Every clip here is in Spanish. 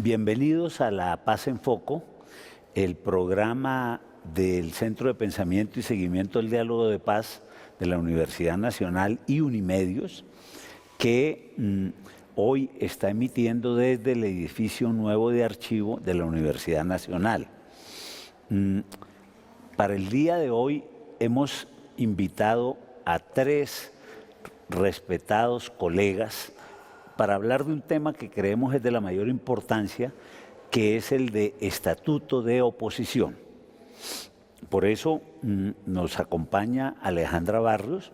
Bienvenidos a La Paz en Foco, el programa del Centro de Pensamiento y Seguimiento del Diálogo de Paz de la Universidad Nacional y Unimedios, que hoy está emitiendo desde el edificio nuevo de archivo de la Universidad Nacional. Para el día de hoy hemos invitado a 3 respetados colegas para hablar de un tema que creemos es de la mayor importancia, que es el de estatuto de oposición. Por eso nos acompaña Alejandra Barrios,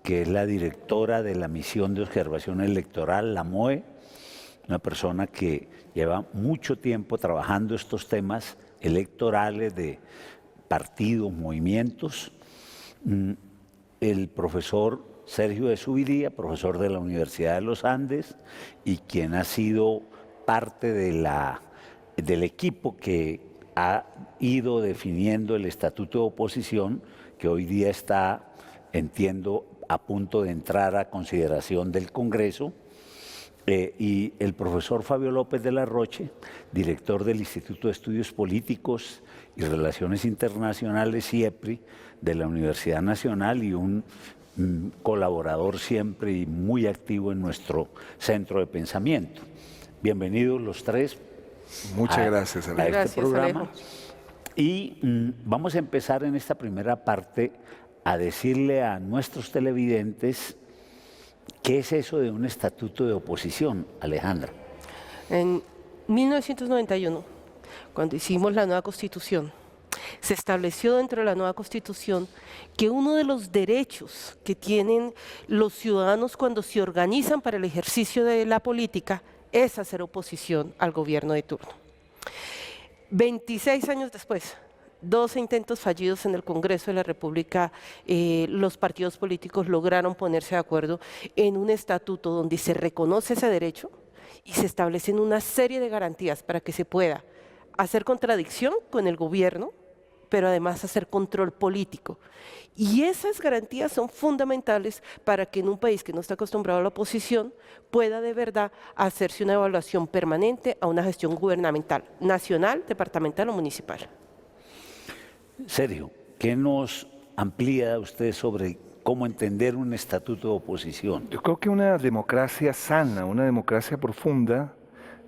que es la directora de la Misión de Observación Electoral, la MOE, una persona que lleva mucho tiempo trabajando estos temas electorales de partidos, movimientos. El profesor Sergio de Zuviría, profesor de la Universidad de los Andes y quien ha sido parte del equipo que ha ido definiendo el estatuto de oposición, que hoy día está, entiendo, a punto de entrar a consideración del Congreso, y el profesor Fabio López de la Roche, director del Instituto de Estudios Políticos y Relaciones Internacionales, IEPRI, de la Universidad Nacional y un colaborador siempre y muy activo en nuestro centro de pensamiento. Bienvenidos los 3. Muchas gracias, Alejo. A este Gracias, programa. Alejo. Y vamos a empezar en esta primera parte a decirle a nuestros televidentes qué es eso de un estatuto de oposición, Alejandra. En 1991, cuando hicimos la nueva Constitución, se estableció dentro de la nueva Constitución que uno de los derechos que tienen los ciudadanos cuando se organizan para el ejercicio de la política es hacer oposición al gobierno de turno. 26 años después, 12 intentos fallidos en el Congreso de la República, los partidos políticos lograron ponerse de acuerdo en un estatuto donde se reconoce ese derecho y se establecen una serie de garantías para que se pueda hacer contradicción con el gobierno, pero además hacer control político. Y esas garantías son fundamentales para que en un país que no está acostumbrado a la oposición pueda de verdad hacerse una evaluación permanente a una gestión gubernamental, nacional, departamental o municipal. Sergio, ¿qué nos amplía usted sobre cómo entender un estatuto de oposición? Yo creo que una democracia sana, una democracia profunda,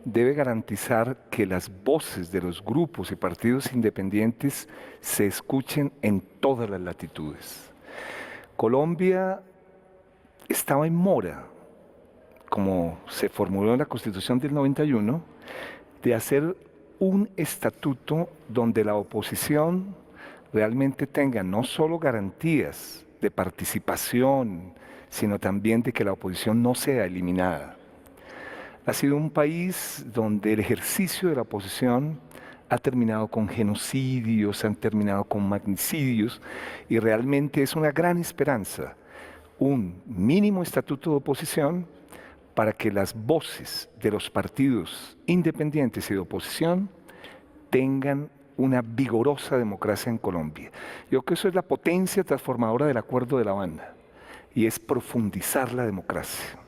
debe garantizar que las voces de los grupos y partidos independientes se escuchen en todas las latitudes. Colombia estaba en mora, como se formuló en la Constitución del 91, de hacer un estatuto donde la oposición realmente tenga no solo garantías de participación, sino también de que la oposición no sea eliminada. Ha sido un país donde el ejercicio de la oposición ha terminado con genocidios, han terminado con magnicidios, y realmente es una gran esperanza, un mínimo estatuto de oposición para que las voces de los partidos independientes y de oposición tengan una vigorosa democracia en Colombia. Yo creo que eso es la potencia transformadora del Acuerdo de La Habana, y es profundizar la democracia.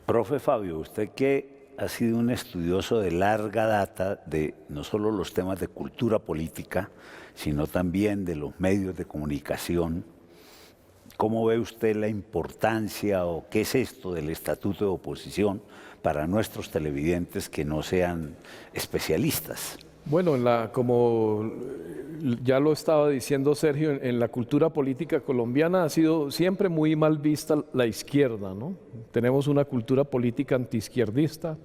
Profe Fabio, usted que ha sido un estudioso de larga data de no solo los temas de cultura política, sino también de los medios de comunicación, ¿cómo ve usted la importancia o qué es esto del estatuto de oposición para nuestros televidentes que no sean especialistas? Bueno, como ya lo estaba diciendo Sergio, en la cultura política colombiana ha sido siempre muy mal vista la izquierda, ¿no? Tenemos una cultura política antiizquierdista.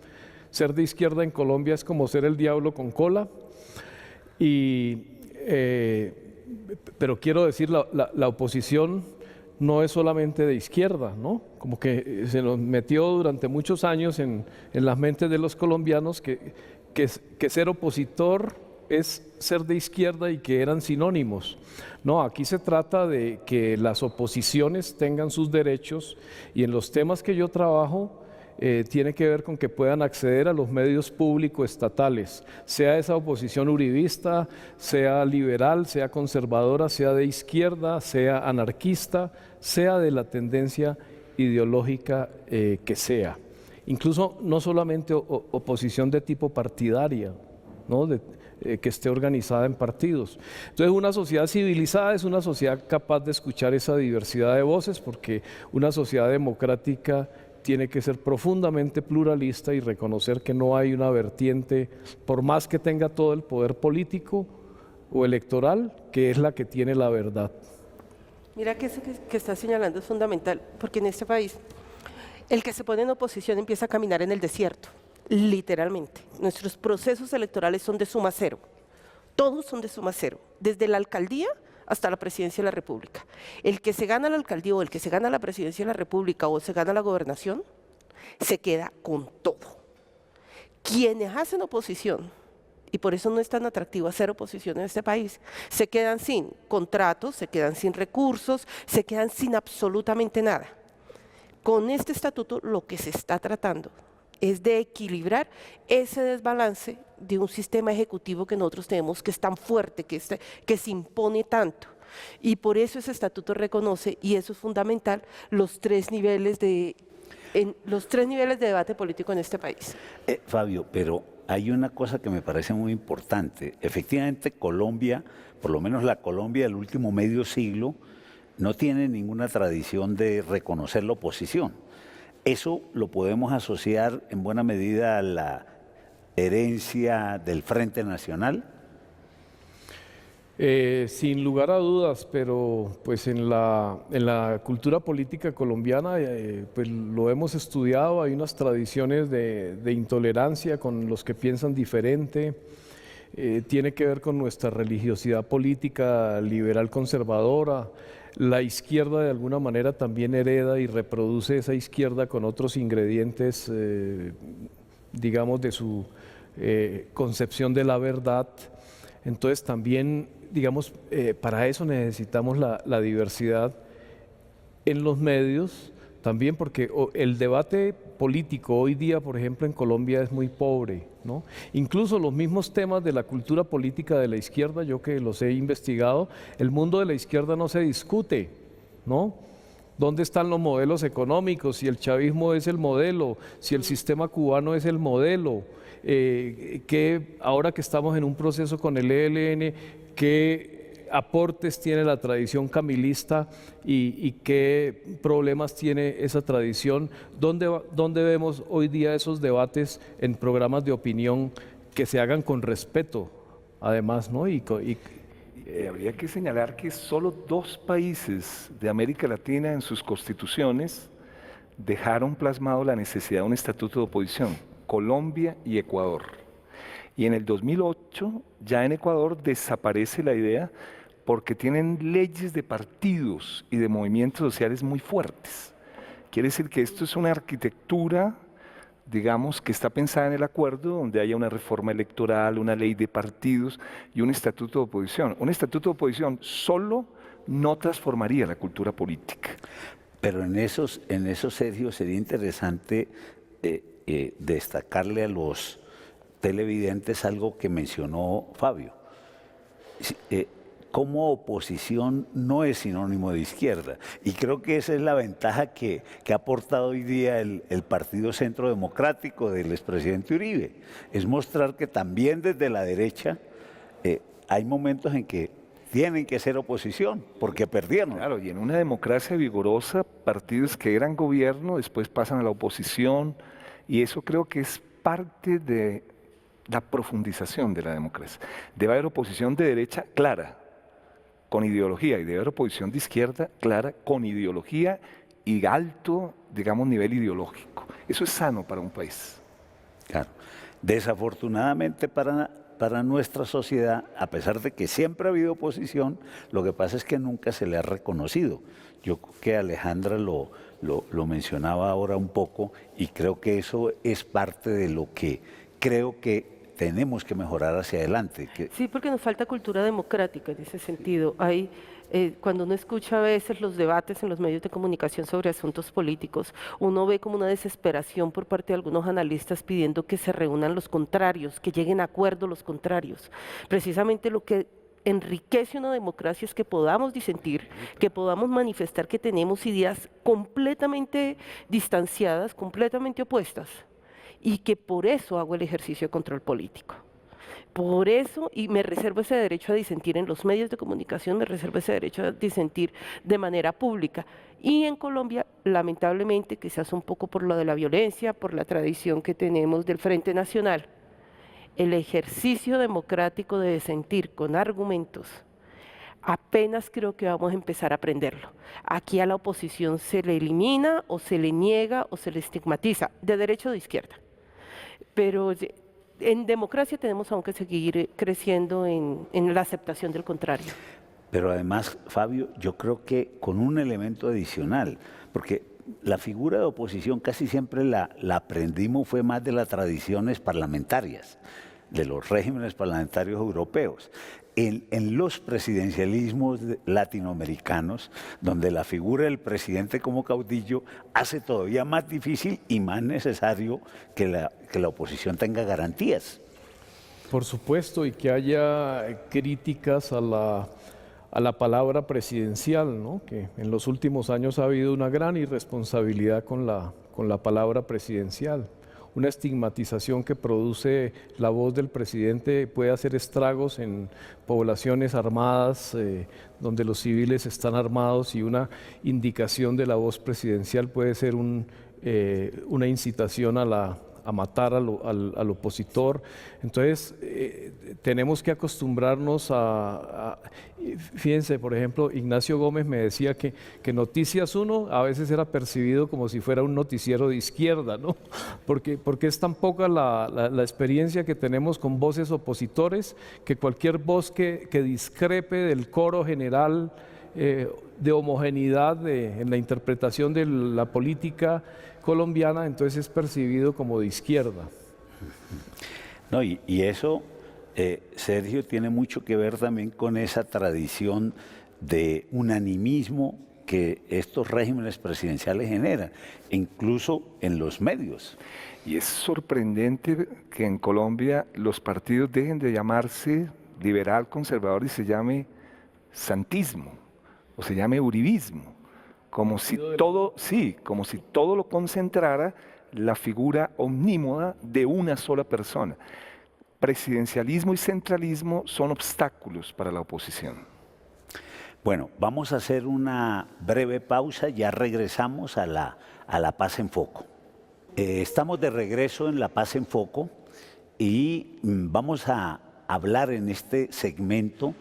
Ser de izquierda en Colombia es como ser el diablo con cola. Pero quiero decir, la oposición no es solamente de izquierda, ¿no? Como que se nos metió durante muchos años en las mentes de los colombianos que ser opositor es ser de izquierda y que eran sinónimos. No, aquí se trata de que las oposiciones tengan sus derechos, y en los temas que yo trabajo tiene que ver con que puedan acceder a los medios públicos estatales, sea esa oposición uribista, sea liberal, sea conservadora, sea de izquierda, sea anarquista, sea de la tendencia ideológica que sea. incluso no solamente oposición de tipo partidaria, ¿no? Que esté organizada en partidos. Entonces, una sociedad civilizada es una sociedad capaz de escuchar esa diversidad de voces, porque una sociedad democrática tiene que ser profundamente pluralista y reconocer que no hay una vertiente, por más que tenga todo el poder político o electoral, que es la que tiene la verdad. Mira que eso que está señalando es fundamental, porque en este país el que se pone en oposición empieza a caminar en el desierto, literalmente. Nuestros procesos electorales son de suma cero, todos son de suma cero, desde la alcaldía hasta la presidencia de la República. El que se gana la alcaldía o el que se gana la presidencia de la República o se gana la gobernación, se queda con todo. Quienes hacen oposición, y por eso no es tan atractivo hacer oposición en este país, se quedan sin contratos, se quedan sin recursos, se quedan sin absolutamente nada. Con este estatuto lo que se está tratando es de equilibrar ese desbalance de un sistema ejecutivo que nosotros tenemos, que es tan fuerte, que se impone tanto. Y por eso ese estatuto reconoce, y eso es fundamental, los tres niveles de debate político en este país. Fabio, pero hay una cosa que me parece muy importante. Efectivamente, Colombia, por lo menos la Colombia del último medio siglo, no tiene ninguna tradición de reconocer la oposición. Eso lo podemos asociar en buena medida a la herencia del Frente Nacional. Sin lugar a dudas, pero pues en la cultura política colombiana pues lo hemos estudiado, hay unas tradiciones de intolerancia con los que piensan diferente, tiene que ver con nuestra religiosidad política liberal conservadora. La izquierda de alguna manera también hereda y reproduce esa izquierda con otros ingredientes, digamos, de su concepción de la verdad. Entonces también, digamos, para eso necesitamos la diversidad en los medios, también porque el debate político hoy día, por ejemplo, en Colombia es muy pobre, ¿no? Incluso los mismos temas de la cultura política de la izquierda, yo que los he investigado, el mundo de la izquierda no se discute, ¿no? ¿Dónde están los modelos económicos? Si el chavismo es el modelo, si el sistema cubano es el modelo, que ahora que estamos en un proceso con el ELN, ¿qué aportes tiene la tradición camilista y qué problemas tiene esa tradición? ¿Dónde vemos hoy día esos debates en programas de opinión que se hagan con respeto, además, ¿no? Habría que señalar que solo 2 países de América Latina en sus constituciones dejaron plasmado la necesidad de un estatuto de oposición: Colombia y Ecuador. Y en el 2008 ya en Ecuador desaparece la idea porque tienen leyes de partidos y de movimientos sociales muy fuertes. Quiere decir que esto es una arquitectura, digamos, que está pensada en el acuerdo, donde haya una reforma electoral, una ley de partidos y un estatuto de oposición. Un estatuto de oposición solo no transformaría la cultura política. Pero en esos, Sergio, sería interesante destacarle a los televidentes algo que mencionó Fabio. Como oposición no es sinónimo de izquierda. Y creo que esa es la ventaja que ha aportado hoy día el Partido Centro Democrático del expresidente Uribe. Es mostrar que también desde la derecha hay momentos en que tienen que ser oposición, porque perdieron. Claro, y en una democracia vigorosa, partidos que eran gobierno después pasan a la oposición, y eso creo que es parte de la profundización de la democracia. Debe haber oposición de derecha clara, con ideología, y debe haber oposición de izquierda clara, con ideología y alto, digamos, nivel ideológico. Eso es sano para un país. Claro. Desafortunadamente para nuestra sociedad, a pesar de que siempre ha habido oposición, lo que pasa es que nunca se le ha reconocido. Yo creo que Alejandra lo mencionaba ahora un poco, y creo que eso es parte de lo que creo que tenemos que mejorar hacia adelante. Sí, porque nos falta cultura democrática en ese sentido. Cuando uno escucha a veces los debates en los medios de comunicación sobre asuntos políticos, uno ve como una desesperación por parte de algunos analistas pidiendo que se reúnan los contrarios, que lleguen a acuerdo los contrarios. Precisamente lo que enriquece una democracia es que podamos disentir, que podamos manifestar que tenemos ideas completamente distanciadas, completamente opuestas, y que por eso hago el ejercicio de control político. Por eso, y me reservo ese derecho a disentir en los medios de comunicación, me reservo ese derecho a disentir de manera pública. Y en Colombia, lamentablemente, quizás un poco por lo de la violencia, por la tradición que tenemos del Frente Nacional, el ejercicio democrático de disentir con argumentos, apenas creo que vamos a empezar a aprenderlo. Aquí a la oposición se le elimina o se le niega o se le estigmatiza, de derecha o de izquierda. Pero en democracia tenemos aún que seguir creciendo en la aceptación del contrario. Pero además, Fabio, yo creo que con un elemento adicional, porque la figura de oposición casi siempre la aprendimos fue más de las tradiciones parlamentarias, de los regímenes parlamentarios europeos. En los presidencialismos latinoamericanos, donde la figura del presidente como caudillo hace todavía más difícil y más necesario que la oposición tenga garantías. Por supuesto, y que haya críticas a la palabra presidencial, ¿no? Que en los últimos años ha habido una gran irresponsabilidad con la palabra presidencial. Una estigmatización que produce la voz del presidente puede hacer estragos en poblaciones armadas, donde los civiles están armados, y una indicación de la voz presidencial puede ser una incitación a matar al opositor. Entonces, tenemos que acostumbrarnos fíjense, por ejemplo, Ignacio Gómez me decía que Noticias 1 a veces era percibido como si fuera un noticiero de izquierda, ¿no? Porque es tan poca la experiencia que tenemos con voces opositores, que cualquier voz que discrepe del coro general de homogeneidad en la interpretación de la política colombiana, entonces es percibido como de izquierda. No, y eso, Sergio, tiene mucho que ver también con esa tradición de unanimismo que estos regímenes presidenciales generan, incluso en los medios. Y es sorprendente que en Colombia los partidos dejen de llamarse liberal conservador y se llame santismo o se llame uribismo, como si todo lo concentrara la figura omnímoda de una sola persona. Presidencialismo y centralismo son obstáculos para la oposición. Bueno, vamos a hacer una breve pausa, ya regresamos a la Paz en Foco. Estamos de regreso en la Paz en Foco y vamos a hablar en este segmento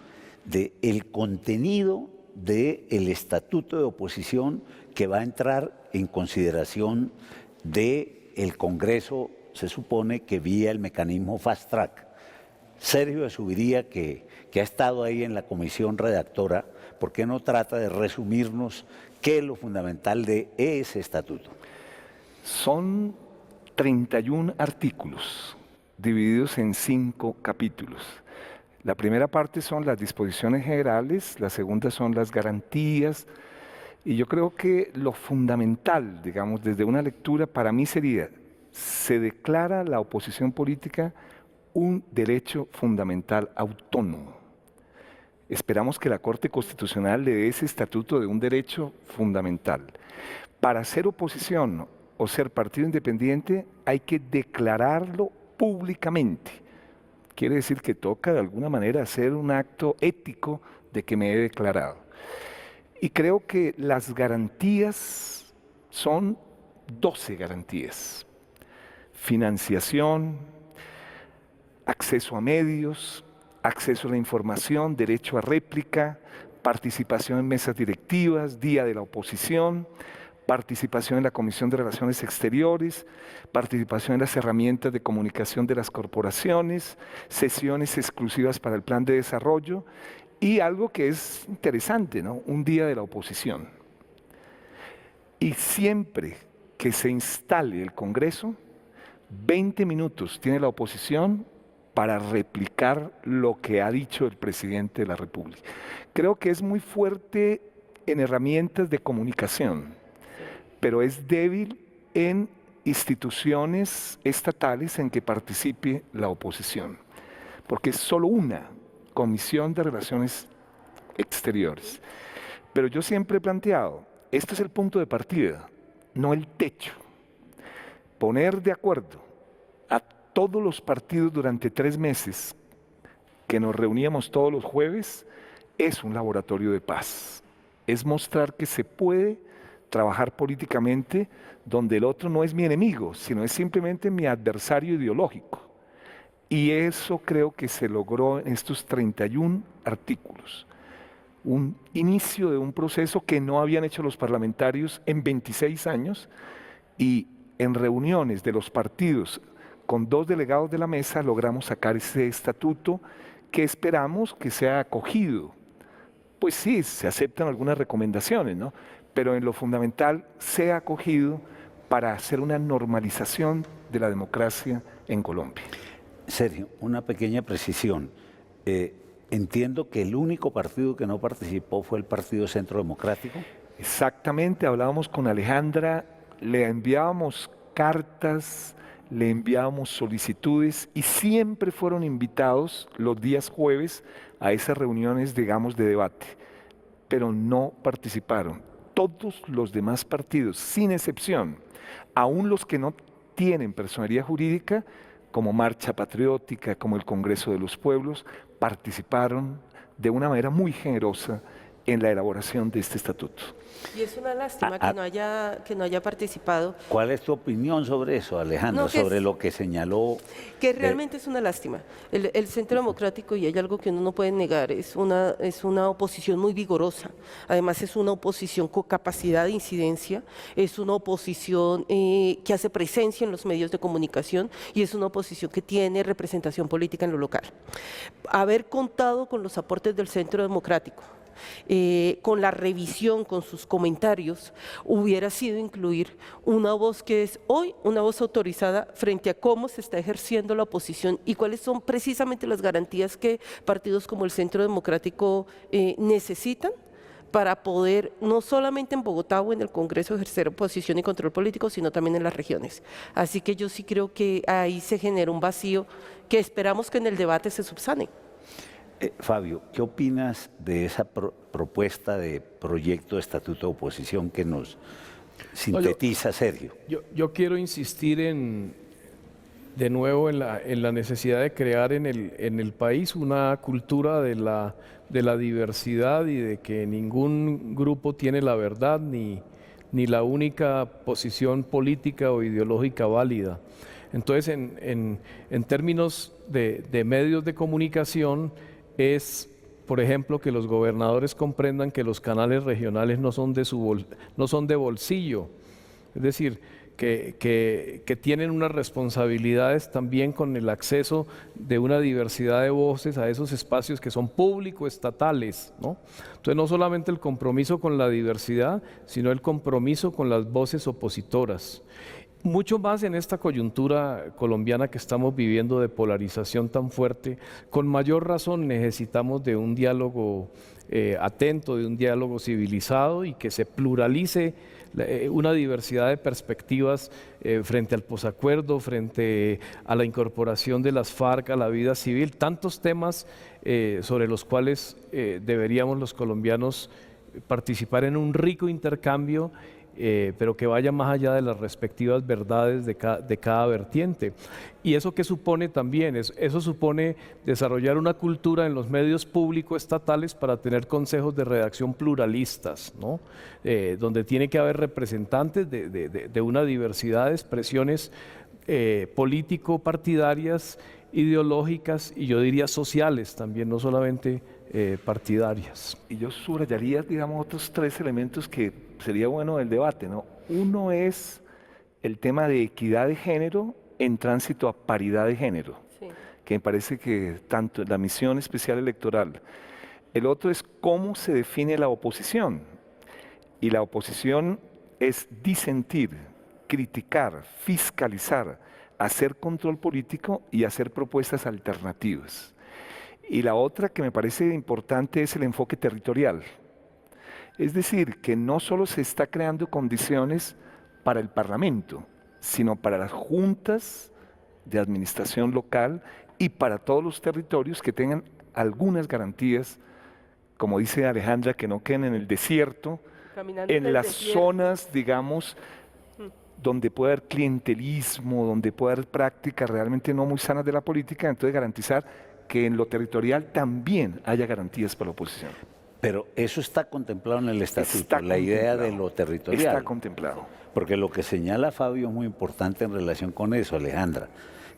del contenido del estatuto de oposición que va a entrar en consideración del Congreso, se supone que vía el mecanismo Fast Track. Sergio de Subiría, que ha estado ahí en la comisión redactora, ¿por qué no trata de resumirnos qué es lo fundamental de ese estatuto? Son 31 artículos divididos en 5 capítulos. La primera parte son las disposiciones generales, la segunda son las garantías, y yo creo que lo fundamental, digamos, desde una lectura para mí sería: se declara la oposición política un derecho fundamental autónomo. Esperamos que la Corte Constitucional le dé ese estatuto de un derecho fundamental. Para ser oposición o ser partido independiente hay que declararlo públicamente. Quiere decir que toca de alguna manera hacer un acto ético de que me he declarado. Y creo que las garantías son 12 garantías. Financiación, acceso a medios, acceso a la información, derecho a réplica, participación en mesas directivas, día de la oposición, participación en la Comisión de Relaciones Exteriores, participación en las herramientas de comunicación de las corporaciones, sesiones exclusivas para el plan de desarrollo y algo que es interesante, ¿no? Un día de la oposición. Y siempre que se instale el Congreso, 20 minutos tiene la oposición para replicar lo que ha dicho el presidente de la República. Creo que es muy fuerte en herramientas de comunicación, pero es débil en instituciones estatales en que participe la oposición, porque es solo una Comisión de Relaciones Exteriores. Pero yo siempre he planteado, este es el punto de partida, no el techo. Poner de acuerdo todos los partidos durante 3 meses, que nos reuníamos todos los jueves, es un laboratorio de paz. Es mostrar que se puede trabajar políticamente donde el otro no es mi enemigo, sino es simplemente mi adversario ideológico. Y eso creo que se logró en estos 31 artículos. Un inicio de un proceso que no habían hecho los parlamentarios en 26 años, y en reuniones de los partidos con 2 delegados de la mesa logramos sacar ese estatuto que esperamos que sea acogido. Pues sí, se aceptan algunas recomendaciones, ¿no? Pero en lo fundamental sea acogido para hacer una normalización de la democracia en Colombia. Sergio, una pequeña precisión. Entiendo que el único partido que no participó fue el Partido Centro Democrático. Exactamente, hablábamos con Alejandra, le enviábamos cartas, le enviábamos solicitudes y siempre fueron invitados los días jueves a esas reuniones, digamos, de debate, pero no participaron. Todos los demás partidos, sin excepción, aún los que no tienen personería jurídica, como Marcha Patriótica, como el Congreso de los Pueblos, participaron de una manera muy generosa en la elaboración de este estatuto. Y es una lástima que no haya participado. ¿Cuál es tu opinión sobre eso, Alejandro? No, sobre lo que señaló. Que realmente es una lástima. El Centro Democrático, y hay algo que uno no puede negar, es una oposición muy vigorosa. Además es una oposición con capacidad de incidencia, es una oposición que hace presencia en los medios de comunicación y es una oposición que tiene representación política en lo local. Haber contado con los aportes del Centro Democrático, con la revisión, con sus comentarios, hubiera sido incluir una voz que es hoy una voz autorizada frente a cómo se está ejerciendo la oposición y cuáles son precisamente las garantías que partidos como el Centro Democrático necesitan para poder, no solamente en Bogotá o en el Congreso, ejercer oposición y control político, sino también en las regiones. Así que yo sí creo que ahí se genera un vacío que esperamos que en el debate se subsane. Fabio, ¿qué opinas de esa propuesta de proyecto de estatuto de oposición que nos sintetiza Sergio? Yo quiero insistir de nuevo en la necesidad de crear en el país una cultura de la diversidad y de que ningún grupo tiene la verdad ni la única posición política o ideológica válida. Entonces, en términos de medios de comunicación, es, por ejemplo, que los gobernadores comprendan que los canales regionales no son de bolsillo, es decir, que tienen unas responsabilidades también con el acceso de una diversidad de voces a esos espacios que son público-estatales, ¿no? Entonces, no solamente el compromiso con la diversidad, sino el compromiso con las voces opositoras. Mucho más en esta coyuntura colombiana que estamos viviendo de polarización tan fuerte, con mayor razón necesitamos de un diálogo atento, de un diálogo civilizado y que se pluralice una diversidad de perspectivas frente al posacuerdo, frente a la incorporación de las FARC a la vida civil, tantos temas sobre los cuales deberíamos los colombianos participar en un rico intercambio, pero que vaya más allá de las respectivas verdades de cada vertiente. ¿Y eso qué supone también? Eso supone desarrollar una cultura en los medios públicos estatales para tener consejos de redacción pluralistas, ¿no? Donde tiene que haber representantes de una diversidad de expresiones político-partidarias, ideológicas y yo diría sociales también, no solamente partidarias. Y yo subrayaría, digamos, otros 3 elementos que sería bueno del debate, ¿no? Uno es el tema de equidad de género en tránsito a paridad de género, sí, que me parece que tanto la misión especial electoral. El otro es cómo se define la oposición. Y la oposición es disentir, criticar, fiscalizar, hacer control político y hacer propuestas alternativas. Y la otra que me parece importante es el enfoque territorial. Es decir, que no solo se está creando condiciones para el Parlamento, sino para las juntas de administración local y para todos los territorios que tengan algunas garantías, como dice Alejandra, que no queden en el desierto, en las zonas, digamos, donde puede haber clientelismo, donde puede haber prácticas realmente no muy sanas de la política, entonces garantizar que en lo territorial también haya garantías para la oposición. Pero eso está contemplado en el estatuto, Está la idea de contemplado. lo territorial. Está contemplado. Porque lo que señala Fabio es muy importante en relación con eso, Alejandra,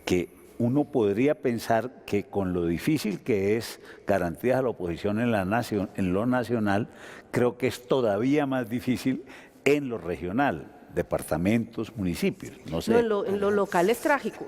que uno podría pensar que con lo difícil que es garantías a la oposición en la nación, en lo nacional, creo que es todavía más difícil en lo regional, departamentos, municipios. No sé. No, en lo local es trágico.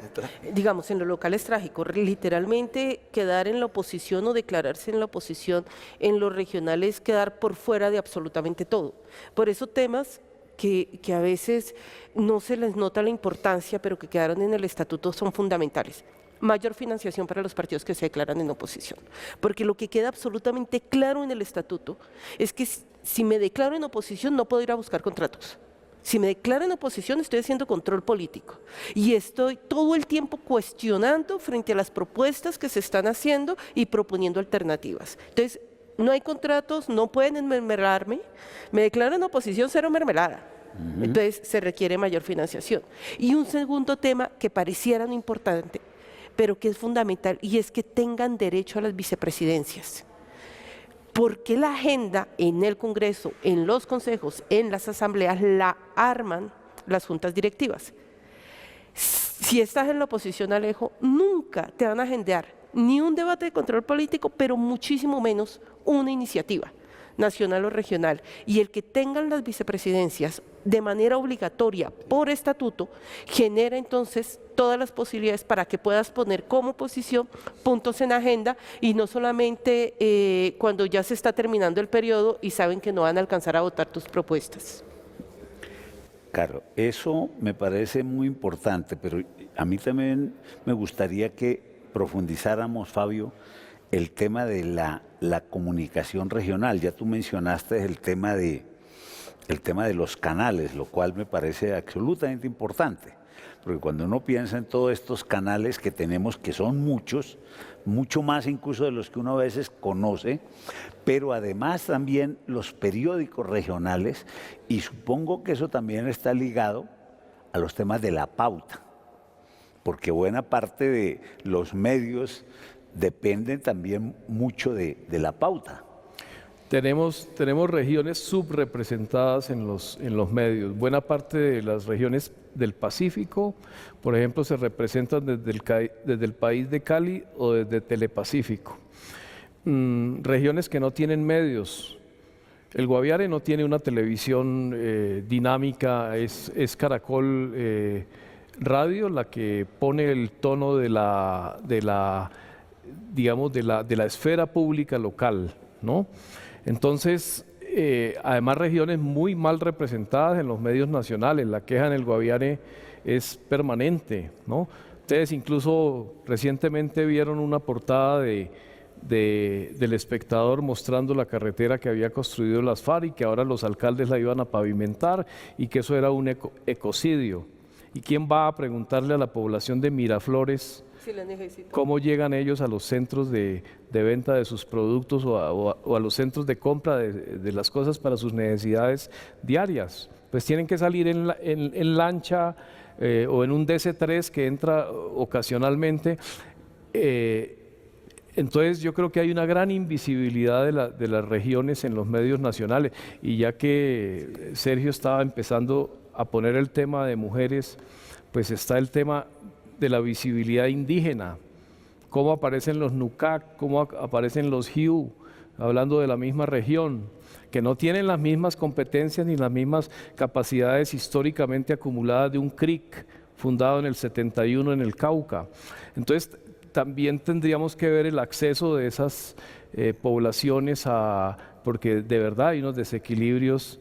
Digamos, en lo local es trágico. Literalmente quedar en la oposición o declararse en la oposición en lo regional es quedar por fuera de absolutamente todo. Por eso temas que a veces no se les nota la importancia, pero que quedaron en el estatuto son fundamentales. Mayor financiación para los partidos que se declaran en oposición. Porque lo que queda absolutamente claro en el estatuto es que si me declaro en oposición no puedo ir a buscar contratos. Si me declaro en oposición estoy haciendo control político y estoy todo el tiempo cuestionando frente a las propuestas que se están haciendo y proponiendo alternativas. Entonces, no hay contratos, no pueden enmermelarme, me declaro en oposición, cero mermelada. Entonces, se requiere mayor financiación. Y un segundo tema que pareciera no importante, pero que es fundamental, y es que tengan derecho a las vicepresidencias. Porque la agenda en el Congreso, en los consejos, en las asambleas, la arman las juntas directivas. Si estás en la oposición, Alejo, nunca te van a agendar ni un debate de control político, pero muchísimo menos una iniciativa nacional o regional. Y el que tengan las vicepresidencias de manera obligatoria por estatuto genera entonces todas las posibilidades para que puedas poner como oposición puntos en agenda y no solamente cuando ya se está terminando el periodo y saben que no van a alcanzar a votar tus propuestas. Claro, eso me parece muy importante, pero a mí también me gustaría que profundizáramos, Fabio, el tema de la comunicación regional. Ya tú mencionaste el tema de los canales, lo cual me parece absolutamente importante, porque cuando uno piensa en todos estos canales que tenemos, que son muchos, mucho más incluso de los que uno a veces conoce, pero además también los periódicos regionales, y supongo que eso también está ligado a los temas de la pauta, porque buena parte de los medios dependen también mucho de la pauta. Tenemos regiones subrepresentadas en los medios. Buena parte de las regiones del Pacífico, por ejemplo, se representan desde el país de Cali o desde Telepacífico. Regiones que no tienen medios. El Guaviare no tiene una televisión dinámica, es Caracol Radio la que pone el tono de la esfera pública local, ¿no? Entonces, además regiones muy mal representadas en los medios nacionales, la queja en el Guaviare es permanente, ¿no? Ustedes incluso recientemente vieron una portada del Espectador mostrando la carretera que había construido las FARC y que ahora los alcaldes la iban a pavimentar y que eso era un ecocidio. ¿Y quién va a preguntarle a la población de Miraflores cómo llegan ellos a los centros de venta de sus productos o a los centros de compra de las cosas para sus necesidades diarias? Pues tienen que salir en lancha o en un DC-3 que entra ocasionalmente. Entonces yo creo que hay una gran invisibilidad de las regiones en los medios nacionales, y ya que Sergio estaba empezando a poner el tema de mujeres, pues está el tema de la visibilidad indígena, cómo aparecen los Nucac, cómo aparecen los Hiu, hablando de la misma región, que no tienen las mismas competencias ni las mismas capacidades históricamente acumuladas de un CRIC fundado en el 71 en el Cauca. Entonces también tendríamos que ver el acceso de esas poblaciones porque de verdad hay unos desequilibrios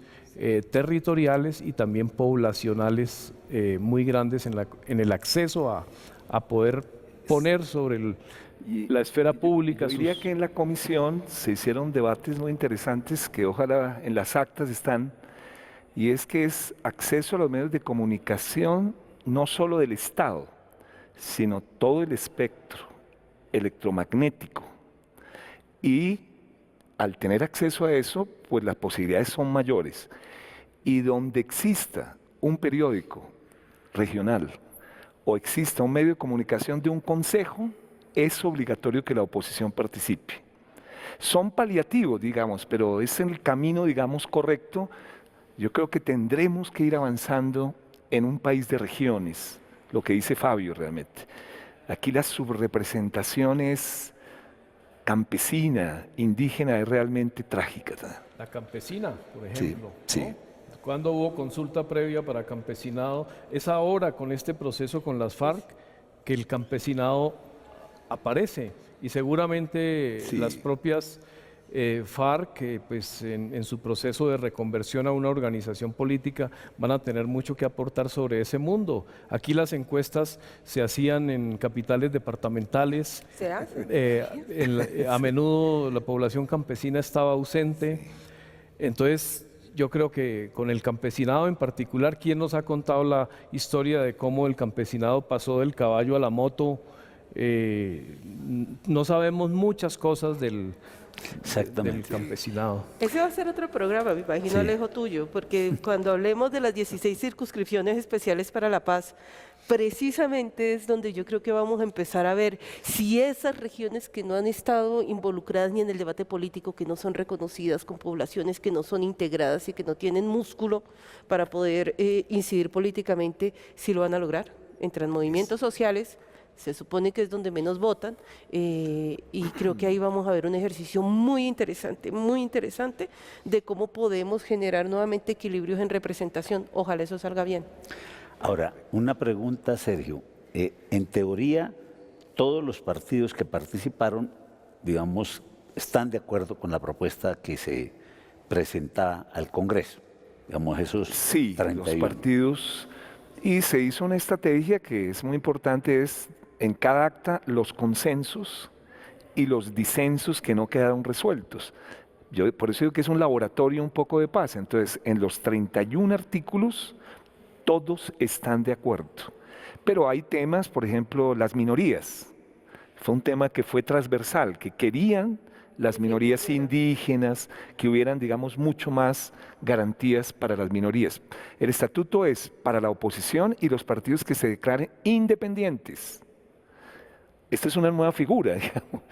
territoriales y también poblacionales muy grandes en el acceso a poder poner sobre la esfera pública. Yo diría que en la comisión se hicieron debates muy interesantes que ojalá en las actas están, y es que es acceso a los medios de comunicación no solo del Estado, sino todo el espectro electromagnético. Y al tener acceso a eso, pues las posibilidades son mayores. Y donde exista un periódico regional o exista un medio de comunicación de un consejo, es obligatorio que la oposición participe. Son paliativos, digamos, pero es el camino, digamos, correcto. Yo creo que tendremos que ir avanzando en un país de regiones, lo que dice Fabio realmente. Aquí la subrepresentación es campesina, indígena, es realmente trágica. La campesina, por ejemplo. Sí, ¿no? sí. Cuando hubo consulta previa para campesinado, es ahora con este proceso con las FARC que el campesinado aparece y seguramente Sí. las propias FARC, pues en su proceso de reconversión a una organización política, van a tener mucho que aportar sobre ese mundo. Aquí las encuestas se hacían en capitales departamentales. ¿Se hace? A menudo la población campesina estaba ausente. Entonces, yo creo que con el campesinado en particular, ¿quién nos ha contado la historia de cómo el campesinado pasó del caballo a la moto? No sabemos muchas cosas del campesinado. Ese va a ser otro programa, me imagino, Sí. Alejo, tuyo, porque cuando hablemos de las 16 circunscripciones especiales para la paz, precisamente es donde yo creo que vamos a empezar a ver si esas regiones que no han estado involucradas ni en el debate político, que no son reconocidas, con poblaciones que no son integradas y que no tienen músculo para poder incidir políticamente, si lo van a lograr. Entran movimientos sociales, se supone que es donde menos votan, y creo que ahí vamos a ver un ejercicio muy interesante de cómo podemos generar nuevamente equilibrios en representación. Ojalá eso salga bien. Ahora, una pregunta, Sergio. En teoría, todos los partidos que participaron, digamos, están de acuerdo con la propuesta que se presenta al Congreso. Digamos, esos Sí, 31. los partidos. Y se hizo una estrategia que es muy importante, es en cada acta los consensos y los disensos que no quedaron resueltos. Yo por eso digo que es un laboratorio un poco de paz. Entonces, en los 31 artículos, todos están de acuerdo. Pero hay temas, por ejemplo, las minorías. Fue un tema que fue transversal, que querían las minorías indígenas, que hubieran, digamos, mucho más garantías para las minorías. El estatuto es para la oposición y los partidos que se declaren independientes. Esta es una nueva figura, digamos,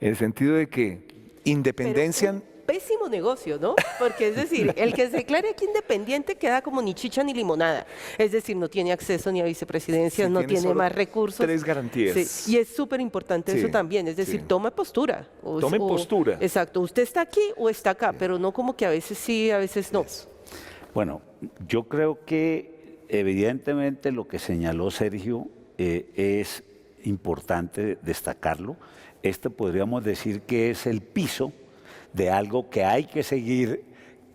en el sentido de que independencia... Pero un pésimo negocio, ¿no? Porque es decir, el que se declare aquí independiente queda como ni chicha ni limonada. Es decir, no tiene acceso ni a vicepresidencias, Sí, no tiene tiene solo más recursos. 3 garantías. Sí, y es súper importante eso Sí, también, es decir, sí. tome postura. Tomen postura. Exacto, usted está aquí o está acá, pero no como que a veces sí, a veces no. Bueno, yo creo que evidentemente lo que señaló Sergio es importante destacarlo. Este podríamos decir que es el piso de algo que hay que seguir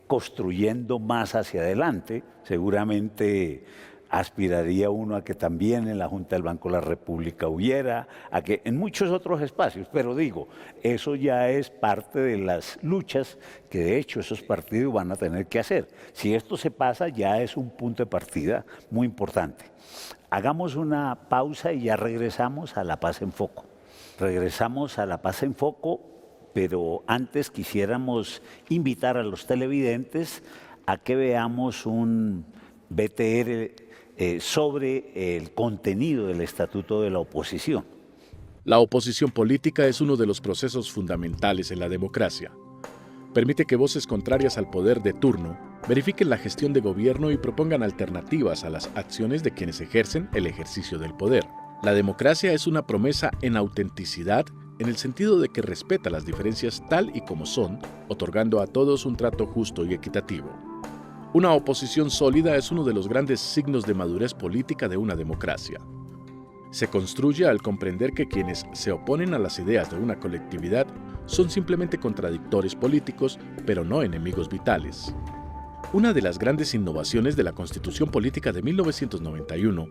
construyendo más hacia adelante. Seguramente aspiraría uno a que también en la Junta del Banco de la República hubiera, a que en muchos otros espacios, pero digo, eso ya es parte de las luchas que de hecho esos partidos van a tener que hacer. Si esto se pasa, ya es un punto de partida muy importante. Hagamos una pausa y ya regresamos a La Paz en Foco. Regresamos a La Paz en Foco, pero antes quisiéramos invitar a los televidentes a que veamos un BTR sobre el contenido del Estatuto de la Oposición. La oposición política es uno de los procesos fundamentales en la democracia. Permite que voces contrarias al poder de turno verifiquen la gestión de gobierno y propongan alternativas a las acciones de quienes ejercen el ejercicio del poder. La democracia es una promesa en autenticidad, en el sentido de que respeta las diferencias tal y como son, otorgando a todos un trato justo y equitativo. Una oposición sólida es uno de los grandes signos de madurez política de una democracia. Se construye al comprender que quienes se oponen a las ideas de una colectividad son simplemente contradictores políticos, pero no enemigos vitales. Una de las grandes innovaciones de la Constitución Política de 1991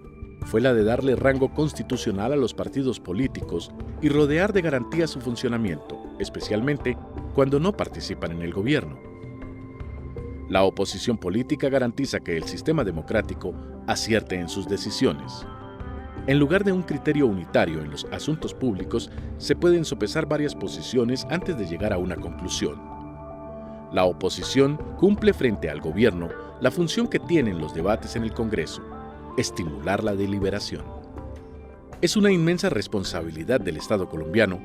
fue la de darle rango constitucional a los partidos políticos y rodear de garantías su funcionamiento, especialmente cuando no participan en el gobierno. La oposición política garantiza que el sistema democrático acierte en sus decisiones. En lugar de un criterio unitario en los asuntos públicos, se pueden sopesar varias posiciones antes de llegar a una conclusión. La oposición cumple frente al gobierno la función que tienen los debates en el Congreso, estimular la deliberación. Es una inmensa responsabilidad del Estado colombiano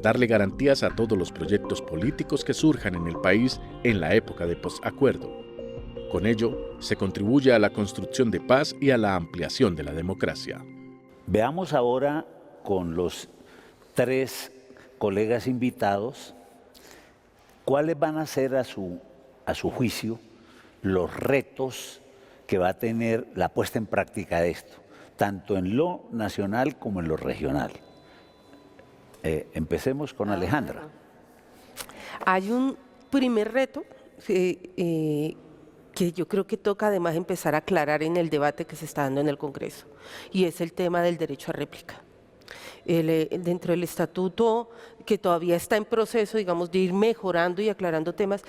darle garantías a todos los proyectos políticos que surjan en el país en la época de posacuerdo. Con ello, se contribuye a la construcción de paz y a la ampliación de la democracia. Veamos ahora con los 3 colegas invitados cuáles van a ser a su juicio los retos que va a tener la puesta en práctica de esto, tanto en lo nacional como en lo regional. Empecemos con Alejandra. Hay un primer reto que yo creo que toca además empezar a aclarar en el debate que se está dando en el Congreso, y es el tema del derecho a réplica. Dentro del estatuto, que todavía está en proceso, digamos, de ir mejorando y aclarando temas,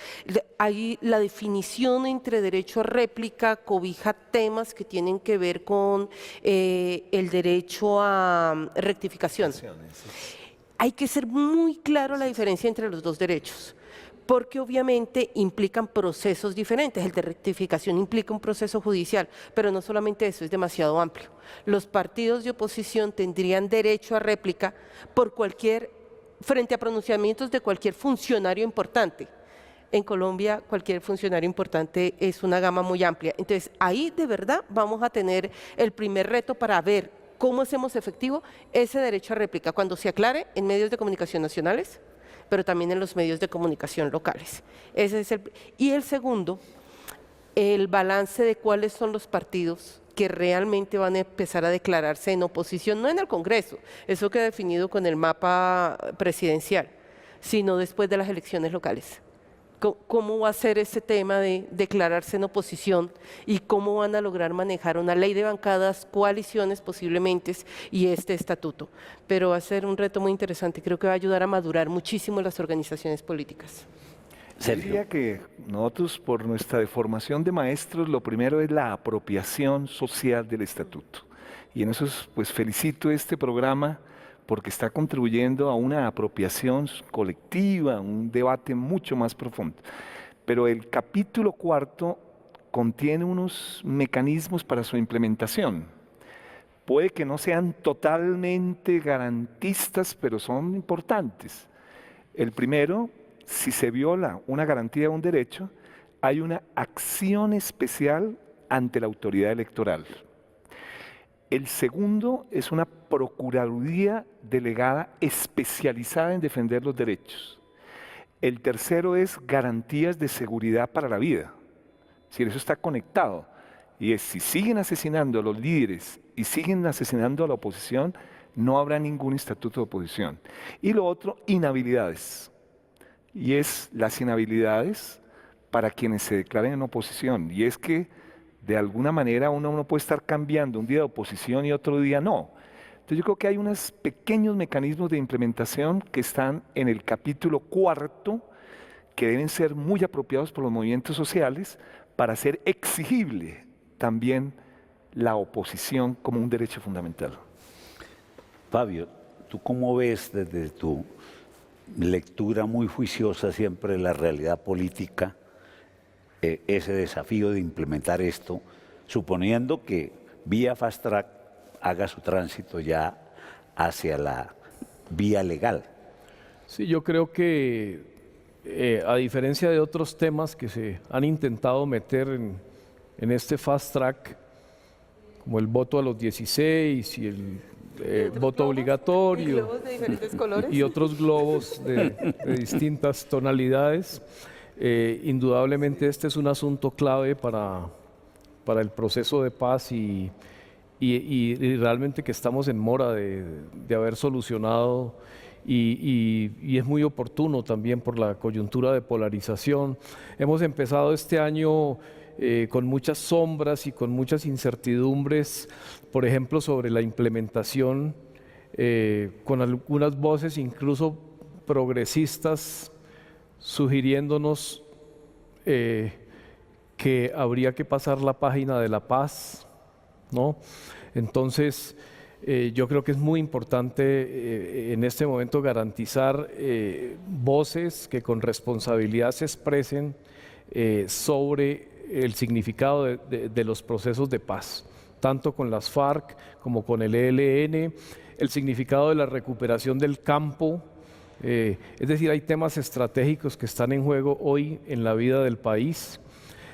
hay la definición entre derecho a réplica, cobija temas que tienen que ver con el derecho a rectificación. Hay que ser muy claro la diferencia entre los dos derechos, porque obviamente implican procesos diferentes. El de rectificación implica un proceso judicial, pero no solamente eso, es demasiado amplio. Los partidos de oposición tendrían derecho a réplica frente a pronunciamientos de cualquier funcionario importante. En Colombia, cualquier funcionario importante es una gama muy amplia. Entonces, ahí de verdad vamos a tener el primer reto para ver cómo hacemos efectivo ese derecho a réplica cuando se aclare en medios de comunicación nacionales, pero también en los medios de comunicación locales. Y el segundo, el balance de cuáles son los partidos que realmente van a empezar a declararse en oposición, no en el Congreso, eso queda definido con el mapa presidencial, sino después de las elecciones locales. ¿Cómo va a ser ese tema de declararse en oposición y cómo van a lograr manejar una ley de bancadas, coaliciones posiblemente y este estatuto? Pero va a ser un reto muy interesante, creo que va a ayudar a madurar muchísimo las organizaciones políticas. Yo diría que nosotros, por nuestra deformación de maestros, lo primero es la apropiación social del estatuto. Y en eso pues felicito este programa, porque está contribuyendo a una apropiación colectiva, un debate mucho más profundo. Pero el capítulo 4 contiene unos mecanismos para su implementación. Puede que no sean totalmente garantistas, pero son importantes. El primero, si se viola una garantía de un derecho, hay una acción especial ante la autoridad electoral. El segundo es una procuraduría delegada especializada en defender los derechos. El tercero es garantías de seguridad para la vida. Es decir, eso está conectado. Y es, si siguen asesinando a los líderes y siguen asesinando a la oposición, no habrá ningún estatuto de oposición. Y lo otro, inhabilidades. Y es las inhabilidades para quienes se declaren en oposición. Y es que de alguna manera uno no puede estar cambiando un día de oposición y otro día no. Entonces yo creo que hay unos pequeños mecanismos de implementación que están en el capítulo 4 que deben ser muy apropiados por los movimientos sociales para hacer exigible también la oposición como un derecho fundamental. Fabio, ¿tú cómo ves desde tu lectura muy juiciosa siempre de la realidad política ese desafío de implementar esto, suponiendo que vía Fast Track haga su tránsito ya hacia la vía legal? Sí, yo creo que a diferencia de otros temas que se han intentado meter en este Fast Track, como el voto a los 16 y el voto obligatorio y globos de diferentes colores, y otros globos de distintas tonalidades, indudablemente este es un asunto clave para el proceso de paz y realmente que estamos en mora de haber solucionado y es muy oportuno también por la coyuntura de polarización. Hemos empezado este año con muchas sombras y con muchas incertidumbres, por ejemplo, sobre la implementación, con algunas voces incluso progresistas sugiriéndonos que habría que pasar la página de la paz, ¿no? Entonces, yo creo que es muy importante en este momento garantizar voces que con responsabilidad se expresen sobre el significado de los procesos de paz. tanto con las FARC como con el ELN, el significado de la recuperación del campo. Es decir, hay temas estratégicos que están en juego hoy en la vida del país.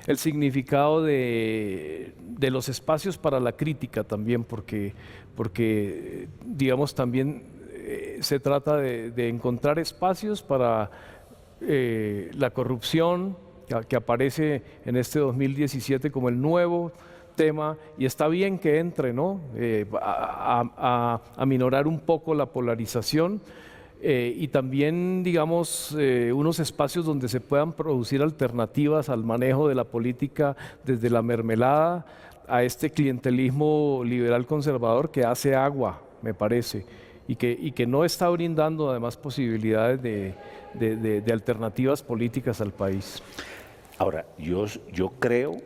El significado de los espacios para la crítica también, porque digamos, también se trata de encontrar espacios para la corrupción que aparece en este 2017 como el nuevo tema, y está bien que entre, ¿no? A minorar un poco la polarización. Y también, digamos, unos espacios donde se puedan producir alternativas al manejo de la política desde la mermelada a este clientelismo liberal conservador que hace agua, me parece, y que no está brindando además posibilidades de alternativas políticas al país. Ahora, yo creo,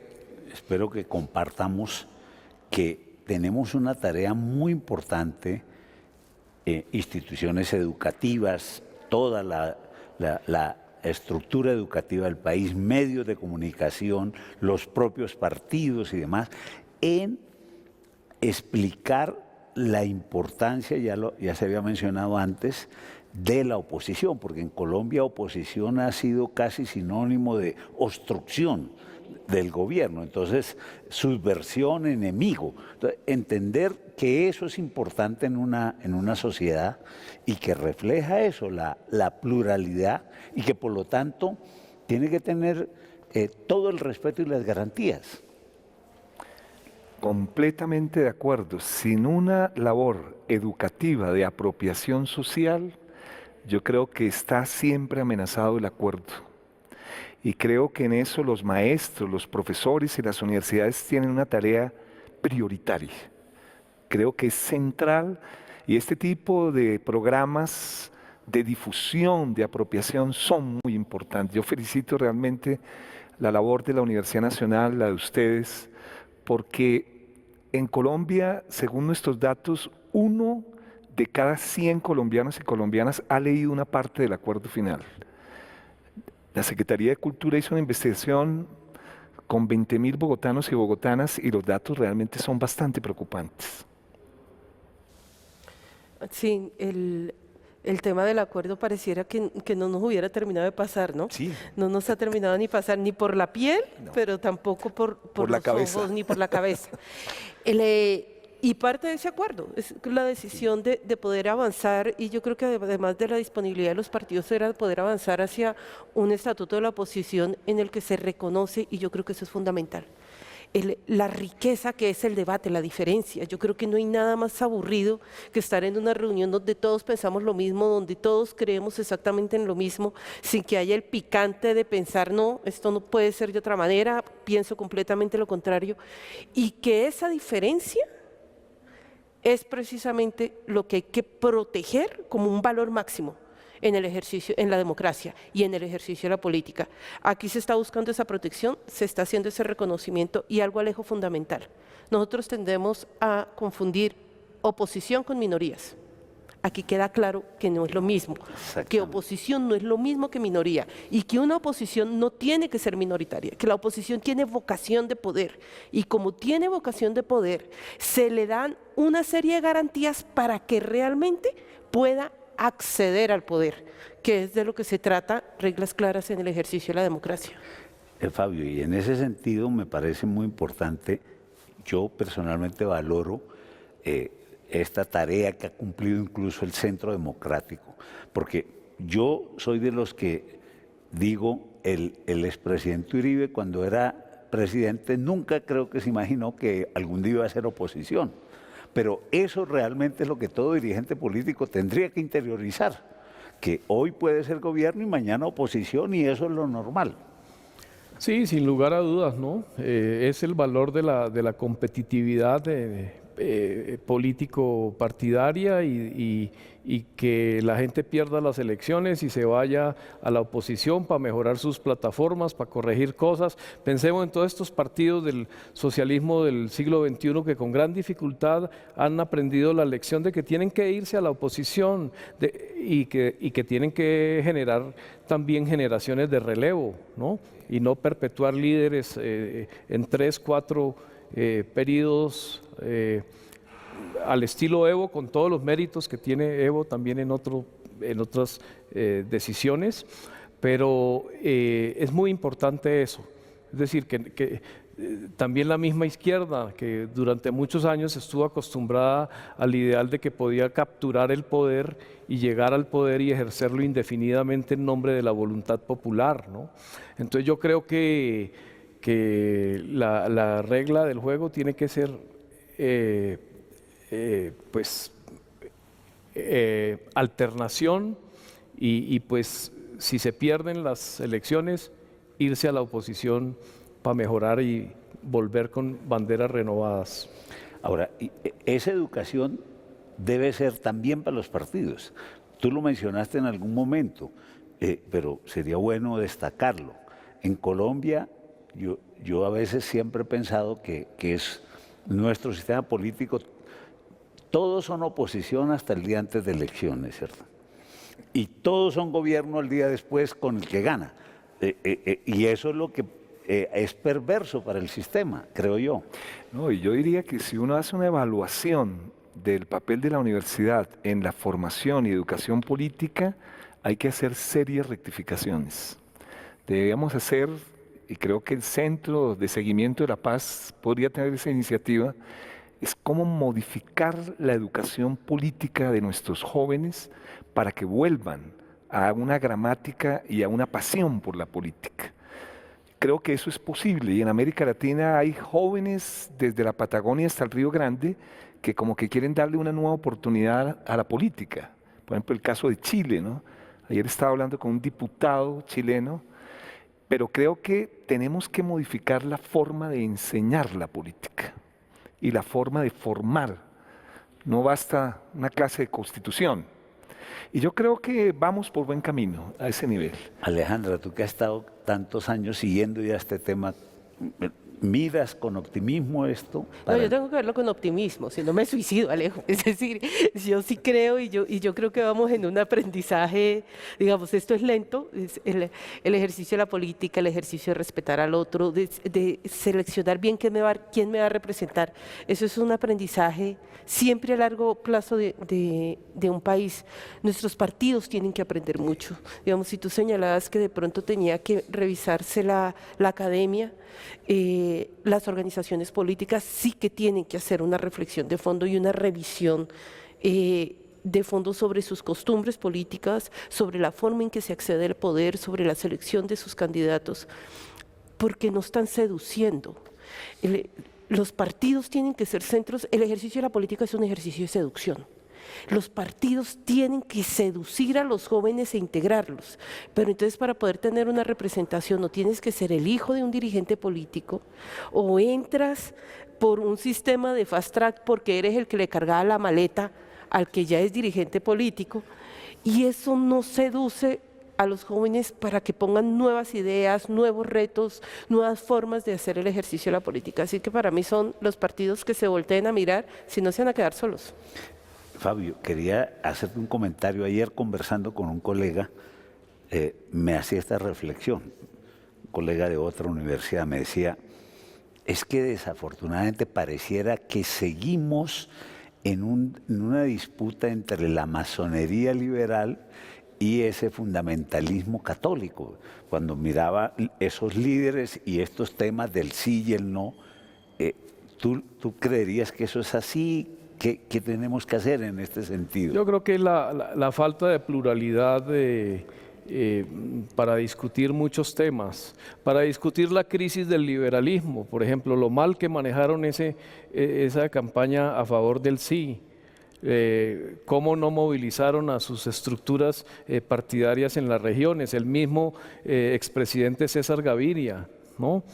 espero que compartamos que tenemos una tarea muy importante, instituciones educativas, toda la estructura educativa del país, medios de comunicación, los propios partidos y demás, en explicar la importancia, ya se había mencionado antes, de la oposición, porque en Colombia oposición ha sido casi sinónimo de obstrucción del gobierno, entonces subversión, enemigo. Entonces, entender que eso es importante en una sociedad y que refleja eso, la pluralidad, y que por lo tanto tiene que tener todo el respeto y las garantías. Completamente de acuerdo. Sin una labor educativa de apropiación social, yo creo que está siempre amenazado el acuerdo. Y creo que en eso los maestros, los profesores y las universidades tienen una tarea prioritaria. Creo que es central, y este tipo de programas de difusión, de apropiación son muy importantes. Yo felicito realmente la labor de la Universidad Nacional, la de ustedes, porque en Colombia, según nuestros datos, 1 de cada 100 colombianos y colombianas ha leído una parte del acuerdo final. La Secretaría de Cultura hizo una investigación con 20.000 bogotanos y bogotanas y los datos realmente son bastante preocupantes. Sí, el tema del acuerdo pareciera que no nos hubiera terminado de pasar, ¿no? Sí. No nos ha terminado ni pasar ni por la piel, No. pero tampoco por la los cabeza. ojos ni por la cabeza. Y parte de ese acuerdo es la decisión de poder avanzar, y yo creo que además de la disponibilidad de los partidos era poder avanzar hacia un estatuto de la oposición en el que se reconoce, y yo creo que eso es fundamental, la riqueza que es el debate, la diferencia. Yo creo que no hay nada más aburrido que estar en una reunión donde todos pensamos lo mismo, donde todos creemos exactamente en lo mismo, sin que haya el picante de pensar, no, esto no puede ser de otra manera, pienso completamente lo contrario, y que esa diferencia es precisamente lo que hay que proteger como un valor máximo en el ejercicio, en la democracia y en el ejercicio de la política. Aquí se está buscando esa protección, se está haciendo ese reconocimiento, y algo alejo fundamental. Nosotros tendemos a confundir oposición con minorías. Aquí queda claro que no es lo mismo, que oposición no es lo mismo que minoría, y que una oposición no tiene que ser minoritaria, que la oposición tiene vocación de poder, y como tiene vocación de poder, se le dan una serie de garantías para que realmente pueda acceder al poder, que es de lo que se trata, reglas claras en el ejercicio de la democracia. Fabio, y en ese sentido me parece muy importante, yo personalmente valoro esta tarea que ha cumplido incluso el Centro Democrático, porque yo soy de los que digo, el expresidente Uribe cuando era presidente nunca creo que se imaginó que algún día iba a ser oposición, pero eso realmente es lo que todo dirigente político tendría que interiorizar, que hoy puede ser gobierno y mañana oposición, y eso es lo normal. Sí, sin lugar a dudas, ¿no? Es el valor de la competitividad político partidaria, y que la gente pierda las elecciones y se vaya a la oposición para mejorar sus plataformas, para corregir cosas. Pensemos en todos estos partidos del socialismo del siglo XXI que con gran dificultad han aprendido la lección de que tienen que irse a la oposición y que tienen que generar también generaciones de relevo, ¿no? Y no perpetuar líderes en 3, 4 periodos al estilo Evo, con todos los méritos que tiene Evo también en otras decisiones, pero es muy importante eso. Es decir, que también la misma izquierda, que durante muchos años estuvo acostumbrada al ideal de que podía capturar el poder y llegar al poder y ejercerlo indefinidamente en nombre de la voluntad popular, ¿no? Entonces yo creo que la regla del juego tiene que ser alternación y pues si se pierden las elecciones, irse a la oposición para mejorar y volver con banderas renovadas. Ahora, esa educación debe ser también para los partidos. Tú lo mencionaste en algún momento, pero sería bueno destacarlo. En Colombia, yo a veces siempre he pensado que es nuestro sistema político, todos son oposición hasta el día antes de elecciones, ¿cierto? Y todos son gobierno al día después con el que gana. Y eso es lo que es perverso para el sistema, creo yo. No, y yo diría que si uno hace una evaluación del papel de la universidad en la formación y educación política, hay que hacer serias rectificaciones. Debemos hacer, y creo que el Centro de Seguimiento de la Paz podría tener esa iniciativa, es cómo modificar la educación política de nuestros jóvenes para que vuelvan a una gramática y a una pasión por la política. Creo que eso es posible y en América Latina hay jóvenes desde la Patagonia hasta el Río Grande que como que quieren darle una nueva oportunidad a la política. Por ejemplo, el caso de Chile, ¿no? Ayer estaba hablando con un diputado chileno, pero creo que tenemos que modificar la forma de enseñar la política y la forma de formar. No basta una clase de constitución. Y yo creo que vamos por buen camino a ese nivel. Alejandra, tú que has estado tantos años siguiendo ya este tema, ¿miras con optimismo esto? No, yo tengo que verlo con optimismo, si no me suicido, Alejo. Es decir, yo sí creo y yo creo que vamos en un aprendizaje, digamos, esto es lento, es el ejercicio de la política, el ejercicio de respetar al otro, de seleccionar bien quién me va a representar. Eso es un aprendizaje siempre a largo plazo de un país. Nuestros partidos tienen que aprender mucho. Digamos, si tú señalabas que de pronto tenía que revisarse la academia, las organizaciones políticas sí que tienen que hacer una reflexión de fondo y una revisión de fondo sobre sus costumbres políticas, sobre la forma en que se accede al poder, sobre la selección de sus candidatos, porque no están seduciendo. Los partidos tienen que ser centros, el ejercicio de la política es un ejercicio de seducción. Los partidos tienen que seducir a los jóvenes e integrarlos, pero entonces para poder tener una representación no tienes que ser el hijo de un dirigente político o entras por un sistema de fast track porque eres el que le cargaba la maleta al que ya es dirigente político y eso no seduce a los jóvenes para que pongan nuevas ideas, nuevos retos, nuevas formas de hacer el ejercicio de la política. Así que para mí son los partidos que se volteen a mirar, si no se van a quedar solos. Fabio, quería hacerte un comentario. Ayer conversando con un colega, me hacía esta reflexión. Un colega de otra universidad me decía, es que desafortunadamente pareciera que seguimos en una disputa entre la masonería liberal y ese fundamentalismo católico. Cuando miraba esos líderes y estos temas del sí y el no, ¿tú creerías que eso es así? ¿Qué tenemos que hacer en este sentido? Yo creo que la falta de pluralidad para discutir muchos temas, para discutir la crisis del liberalismo, por ejemplo, lo mal que manejaron esa campaña a favor del sí, cómo no movilizaron a sus estructuras partidarias en las regiones, el mismo expresidente César Gaviria, ¿no?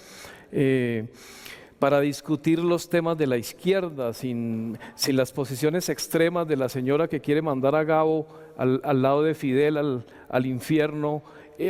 Para discutir los temas de la izquierda, sin las posiciones extremas de la señora que quiere mandar a Gabo al lado de Fidel al infierno,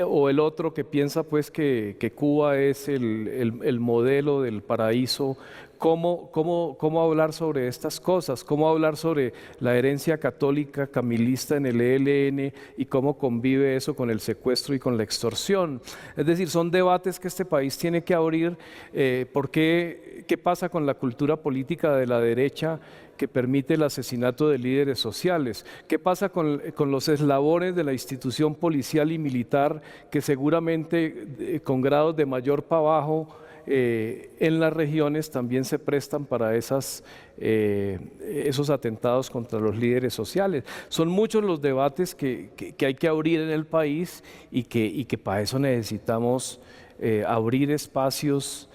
o el otro que piensa pues que Cuba es el modelo del paraíso cómo hablar sobre estas cosas, cómo hablar sobre la herencia católica camilista en el ELN y cómo convive eso con el secuestro y con la extorsión. Es decir, son debates que este país tiene que abrir. ¿Qué pasa con la cultura política de la derecha que permite el asesinato de líderes sociales? ¿Qué pasa con los eslabones de la institución policial y militar que seguramente con grados de mayor para abajo en las regiones también se prestan para esos atentados contra los líderes sociales? Son muchos los debates que hay que abrir en el país y que para eso necesitamos abrir espacios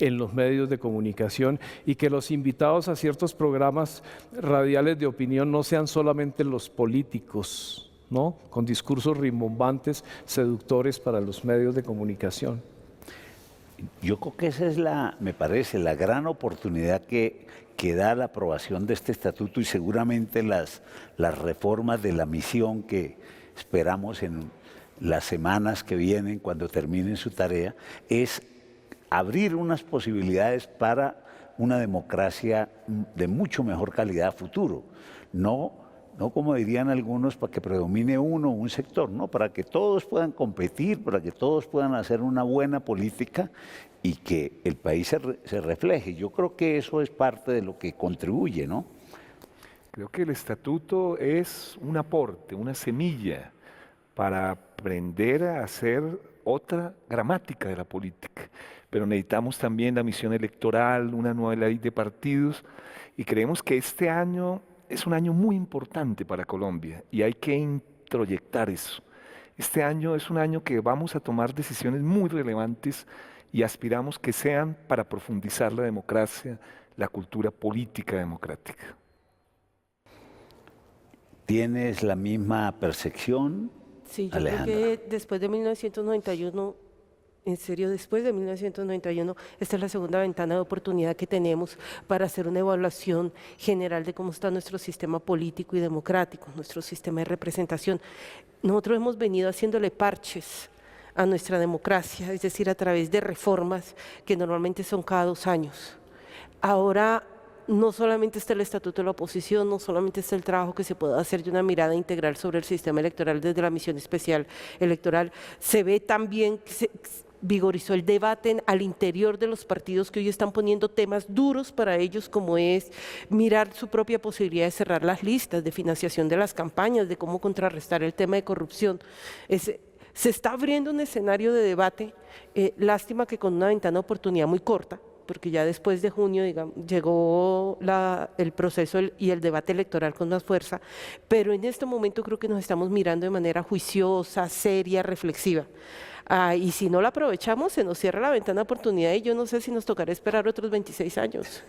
en los medios de comunicación, y que los invitados a ciertos programas radiales de opinión no sean solamente los políticos, ¿no? Con discursos rimbombantes, seductores para los medios de comunicación. Yo creo que esa es me parece, la gran oportunidad que da la aprobación de este estatuto, y seguramente las reformas de la misión que esperamos en las semanas que vienen, cuando terminen su tarea, es abrir unas posibilidades para una democracia de mucho mejor calidad a futuro. No como dirían algunos, para que predomine uno o un sector, no, para que todos puedan competir, para que todos puedan hacer una buena política y que el país se refleje. Yo creo que eso es parte de lo que contribuye, ¿no? Creo que el estatuto es un aporte, una semilla para aprender a hacer otra gramática de la política. Pero necesitamos también la misión electoral, una nueva ley de partidos, y creemos que este año es un año muy importante para Colombia y hay que introyectar eso. Este año es un año que vamos a tomar decisiones muy relevantes y aspiramos que sean para profundizar la democracia, la cultura política democrática. ¿Tienes la misma percepción, Sí, yo Alejandra? creo que después de 1991, en serio, después de 1991, esta es la segunda ventana de oportunidad que tenemos para hacer una evaluación general de cómo está nuestro sistema político y democrático, nuestro sistema de representación. Nosotros hemos venido haciéndole parches a nuestra democracia, es decir, a través de reformas que normalmente son cada 2 años. Ahora no solamente está el estatuto de la oposición, no solamente está el trabajo que se puede hacer de una mirada integral sobre el sistema electoral desde la Misión Especial Electoral, se ve también que se vigorizó el debate al interior de los partidos que hoy están poniendo temas duros para ellos, como es mirar su propia posibilidad de cerrar las listas, de financiación de las campañas, de cómo contrarrestar el tema de corrupción. Se está abriendo un escenario de debate, lástima que con una ventana de oportunidad muy corta, porque ya después de junio, digamos, llegó el proceso y el debate electoral con más fuerza, pero en este momento creo que nos estamos mirando de manera juiciosa, seria, reflexiva. Y si no la aprovechamos, se nos cierra la ventana de oportunidad y yo no sé si nos tocará esperar otros 26 años.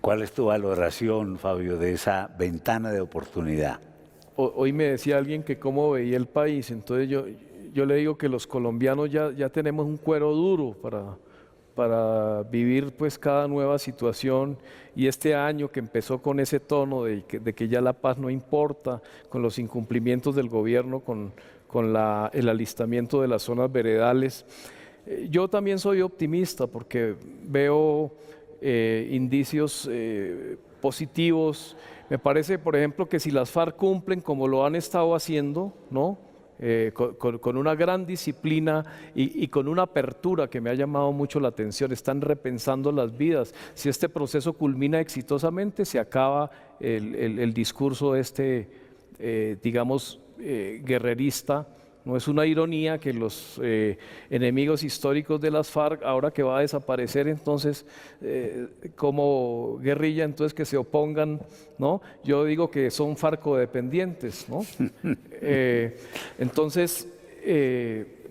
¿Cuál es tu valoración, Fabio, de esa ventana de oportunidad? Hoy me decía alguien que cómo veía el país, entonces yo le digo que los colombianos ya tenemos un cuero duro para vivir pues cada nueva situación, y este año que empezó con ese tono de que ya la paz no importa, con los incumplimientos del gobierno, con el alistamiento de las zonas veredales. Yo también soy optimista porque veo indicios positivos. Me parece, por ejemplo, que si las FARC cumplen como lo han estado haciendo, ¿no? Con una gran disciplina y con una apertura que me ha llamado mucho la atención, están repensando las vidas. Si este proceso culmina exitosamente, se acaba el discurso digamos, guerrerista. No es una ironía que los enemigos históricos de las FARC, ahora que va a desaparecer entonces como guerrilla, entonces que se opongan, ¿no? Yo digo que son farcodependientes, ¿no? Entonces,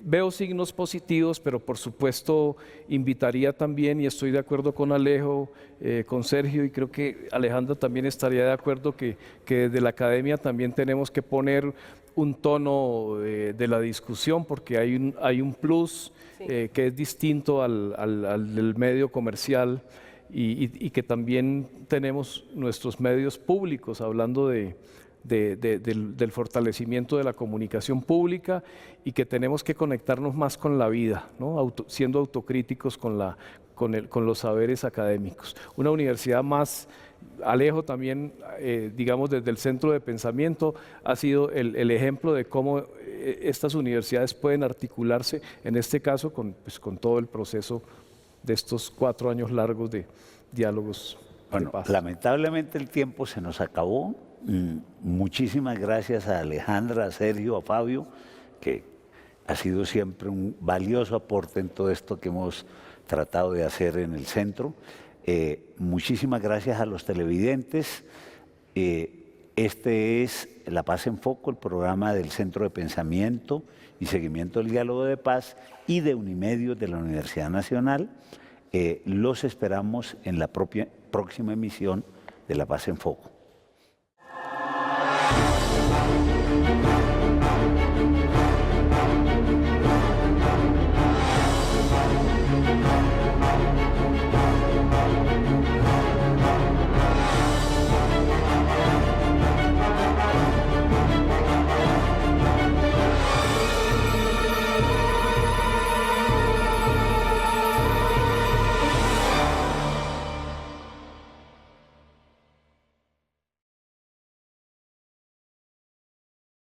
veo signos positivos, pero por supuesto invitaría también, y estoy de acuerdo con Alejo, con Sergio, y creo que Alejandra también estaría de acuerdo que desde la academia también tenemos que poner un tono de la discusión, porque hay un plus que es distinto al del medio comercial, y que también tenemos nuestros medios públicos, hablando de del fortalecimiento de la comunicación pública y que tenemos que conectarnos más con la vida, ¿no? Siendo autocríticos con los saberes académicos. Una universidad más, Alejo también, digamos, desde el centro de pensamiento, ha sido el ejemplo de cómo estas universidades pueden articularse, en este caso, con todo el proceso de estos 4 años largos de diálogos de paz. Lamentablemente el tiempo se nos acabó. Muchísimas gracias a Alejandra, a Sergio, a Fabio, que ha sido siempre un valioso aporte en todo esto que hemos tratado de hacer en el centro. Muchísimas gracias a los televidentes. Este es La Paz en Foco, el programa del Centro de Pensamiento y Seguimiento del Diálogo de Paz y de Unimedios de la Universidad Nacional. Los esperamos en la próxima emisión de La Paz en Foco.